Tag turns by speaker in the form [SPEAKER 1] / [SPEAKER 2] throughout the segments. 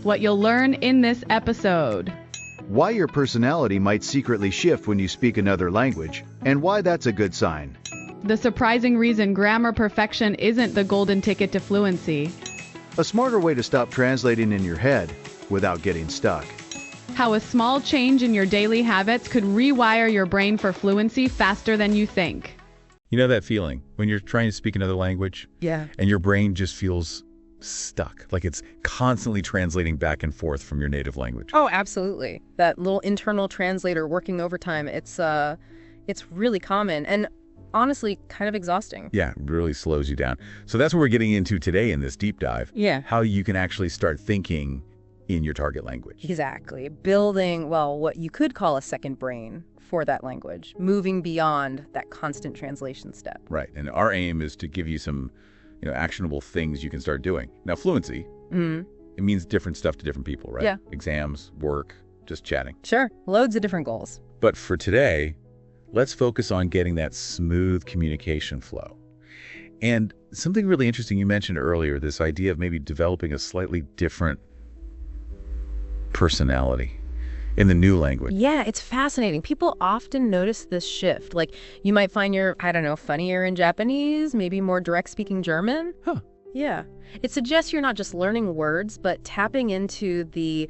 [SPEAKER 1] What you'll learn in this episode.
[SPEAKER 2] Why your personality might secretly shift when you speak another language, and why that's a good sign.
[SPEAKER 1] The surprising reason grammar perfection isn't the golden ticket to fluency.
[SPEAKER 2] A smarter way to stop translating in your head without getting stuck.
[SPEAKER 1] How a small change in your daily habits could rewire your brain for fluency faster than you think.
[SPEAKER 3] You know that feeling when you're trying to speak another language?
[SPEAKER 4] Yeah.
[SPEAKER 3] And your brain just feels stuck, like it's constantly translating back and forth from your native language.
[SPEAKER 4] Oh, absolutely. That little internal translator working overtime, it's really common and honestly kind of exhausting.
[SPEAKER 3] Yeah, it really slows you down. So that's what we're getting into today in this deep dive.
[SPEAKER 4] Yeah.
[SPEAKER 3] How you can actually start thinking in your target language.
[SPEAKER 4] Exactly. Building, well, what you could call a second brain for that language, moving beyond that constant translation step.
[SPEAKER 3] Right. And our aim is to give you some, actionable things you can start doing. Now, fluency, it means different stuff to different people, right?
[SPEAKER 4] Yeah.
[SPEAKER 3] Exams, work, just chatting.
[SPEAKER 4] Sure. Loads of different goals.
[SPEAKER 3] But for today, let's focus on getting that smooth communication flow. And something really interesting you mentioned earlier, this idea of maybe developing a slightly different personality in the new language.
[SPEAKER 4] Yeah, it's fascinating. People often notice this shift. Like, you might find you're, funnier in Japanese, maybe more direct speaking German.
[SPEAKER 3] Huh.
[SPEAKER 4] Yeah. It suggests you're not just learning words, but tapping into the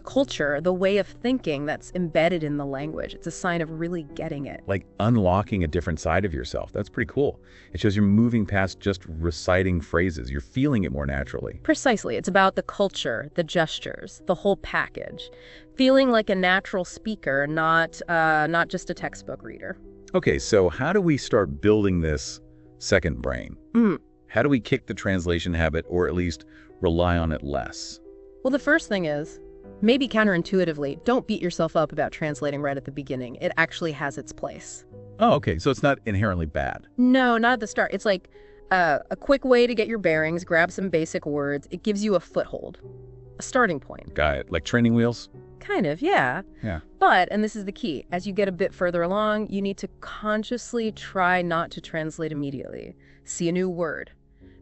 [SPEAKER 4] culture, the way of thinking that's embedded in the language. It's a sign of really getting it.
[SPEAKER 3] Like unlocking a different side of yourself. That's pretty cool. It shows you're moving past just reciting phrases. You're feeling it more naturally.
[SPEAKER 4] Precisely. It's about the culture, the gestures, the whole package. Feeling like a natural speaker, not just a textbook reader.
[SPEAKER 3] Okay, so how do we start building this second brain? How do we kick the translation habit, or at least rely on it less?
[SPEAKER 4] Well, the first thing is, maybe counterintuitively, don't beat yourself up about translating right at the beginning. It actually has its place.
[SPEAKER 3] Oh, okay. So it's not inherently bad.
[SPEAKER 4] No, not at the start. It's like a quick way to get your bearings, grab some basic words. It gives you a foothold, a starting point.
[SPEAKER 3] Got it. Like training wheels?
[SPEAKER 4] Kind of, yeah.
[SPEAKER 3] Yeah.
[SPEAKER 4] But, and this is the key, as you get a bit further along, you need to consciously try not to translate immediately. See a new word.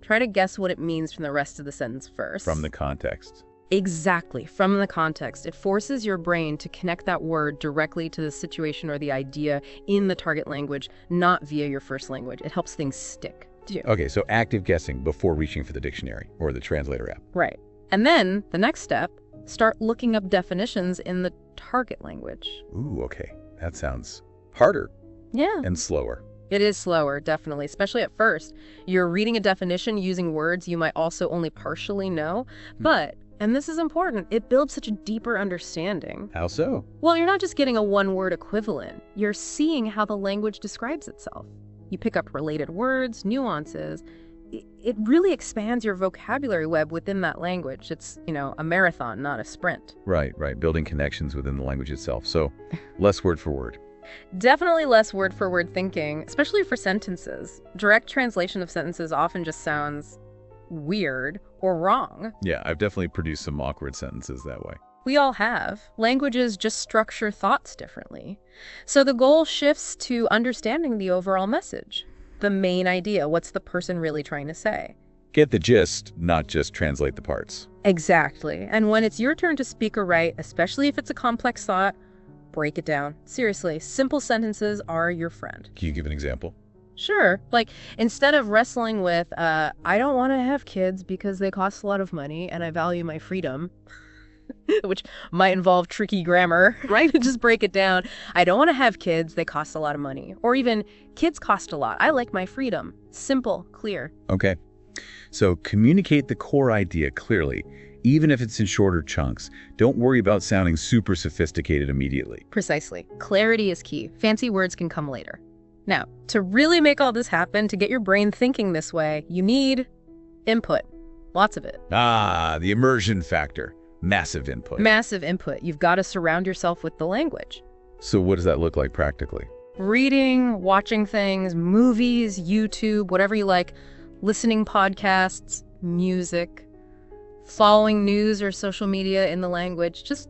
[SPEAKER 4] Try to guess what it means from the rest of the sentence first.
[SPEAKER 3] From the context.
[SPEAKER 4] Exactly, from the context. It forces your brain to connect that word directly to the situation or the idea in the target language, not via your first language. It helps things stick, too.
[SPEAKER 3] Okay, so active guessing before reaching for the dictionary or the translator app.
[SPEAKER 4] Right. And then, the next step, start looking up definitions in the target language.
[SPEAKER 3] Ooh, okay. That sounds harder.
[SPEAKER 4] Yeah.
[SPEAKER 3] And slower.
[SPEAKER 4] It is slower, definitely, especially at first. You're reading a definition using words you might also only partially know, but... and this is important, it builds such a deeper understanding.
[SPEAKER 3] How so?
[SPEAKER 4] Well, you're not just getting a one-word equivalent. You're seeing how the language describes itself. You pick up related words, nuances. It really expands your vocabulary web within that language. It's, a marathon, not a sprint.
[SPEAKER 3] Right. Building connections within the language itself. So less word for word.
[SPEAKER 4] Definitely less word-for-word thinking, especially for sentences. Direct translation of sentences often just sounds weird or wrong.
[SPEAKER 3] Yeah, I've definitely produced some awkward sentences that way.
[SPEAKER 4] We all have. Languages just structure thoughts differently. So the goal shifts to understanding the overall message. The main idea, what's the person really trying to say?
[SPEAKER 3] Get the gist, not just translate the parts.
[SPEAKER 4] Exactly. And when it's your turn to speak or write, especially if it's a complex thought, break it down. Seriously, simple sentences are your friend.
[SPEAKER 3] Can you give an example?
[SPEAKER 4] Sure. Like, instead of wrestling with, I don't want to have kids because they cost a lot of money and I value my freedom, which might involve tricky grammar, right? Just break it down. I don't want to have kids. They cost a lot of money. Or even, kids cost a lot. I like my freedom. Simple, clear.
[SPEAKER 3] Okay. So communicate the core idea clearly, even if it's in shorter chunks. Don't worry about sounding super sophisticated immediately.
[SPEAKER 4] Precisely. Clarity is key. Fancy words can come later. Now, to really make all this happen, to get your brain thinking this way, you need input. Lots of it.
[SPEAKER 3] The immersion factor. Massive input.
[SPEAKER 4] Massive input. You've got to surround yourself with the language.
[SPEAKER 3] So what does that look like practically?
[SPEAKER 4] Reading, watching things, movies, YouTube, whatever you like, listening podcasts, music, following news or social media in the language. Just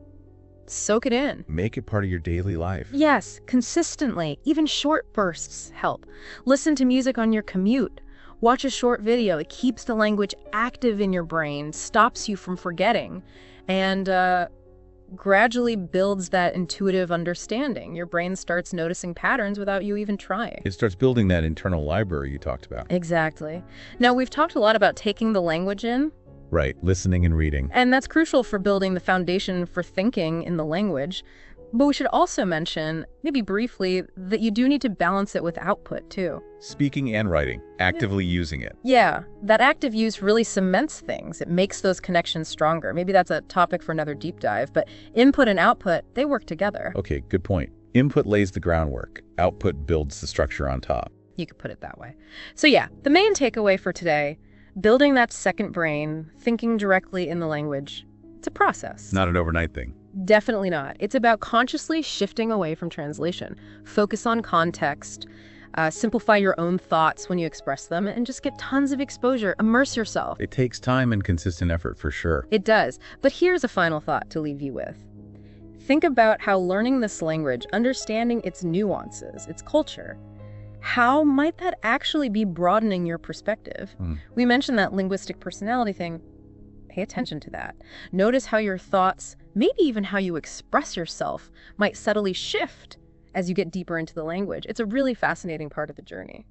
[SPEAKER 4] soak it in.
[SPEAKER 3] Make it part of your daily life.
[SPEAKER 4] Yes, consistently. Even short bursts help. Listen to music on your commute Watch a short video. It keeps the language active in your brain, stops you from forgetting, and gradually builds that intuitive understanding. Your brain starts noticing patterns without you even trying.
[SPEAKER 3] It starts building that internal library you talked about.
[SPEAKER 4] Exactly. Now, we've talked a lot about taking the language in.
[SPEAKER 3] Right, listening and reading.
[SPEAKER 4] And that's crucial for building the foundation for thinking in the language. But we should also mention, maybe briefly, that you do need to balance it with output, too.
[SPEAKER 3] Speaking and writing, actively using it.
[SPEAKER 4] Yeah, that active use really cements things. It makes those connections stronger. Maybe that's a topic for another deep dive, but input and output, they work together.
[SPEAKER 3] Okay, good point. Input lays the groundwork. Output builds the structure on top.
[SPEAKER 4] You could put it that way. So yeah, the main takeaway for today, building that second brain, thinking directly in the language, it's a process.
[SPEAKER 3] Not an overnight thing.
[SPEAKER 4] Definitely not. It's about consciously shifting away from translation. Focus on context, simplify your own thoughts when you express them, and just get tons of exposure. Immerse yourself.
[SPEAKER 3] It takes time and consistent effort for sure.
[SPEAKER 4] It does. But here's a final thought to leave you with. Think about how learning this language, understanding its nuances, its culture, how might that actually be broadening your perspective? We mentioned that linguistic personality thing. Pay attention to that. Notice how your thoughts, maybe even how you express yourself, might subtly shift as you get deeper into the language. It's a really fascinating part of the journey.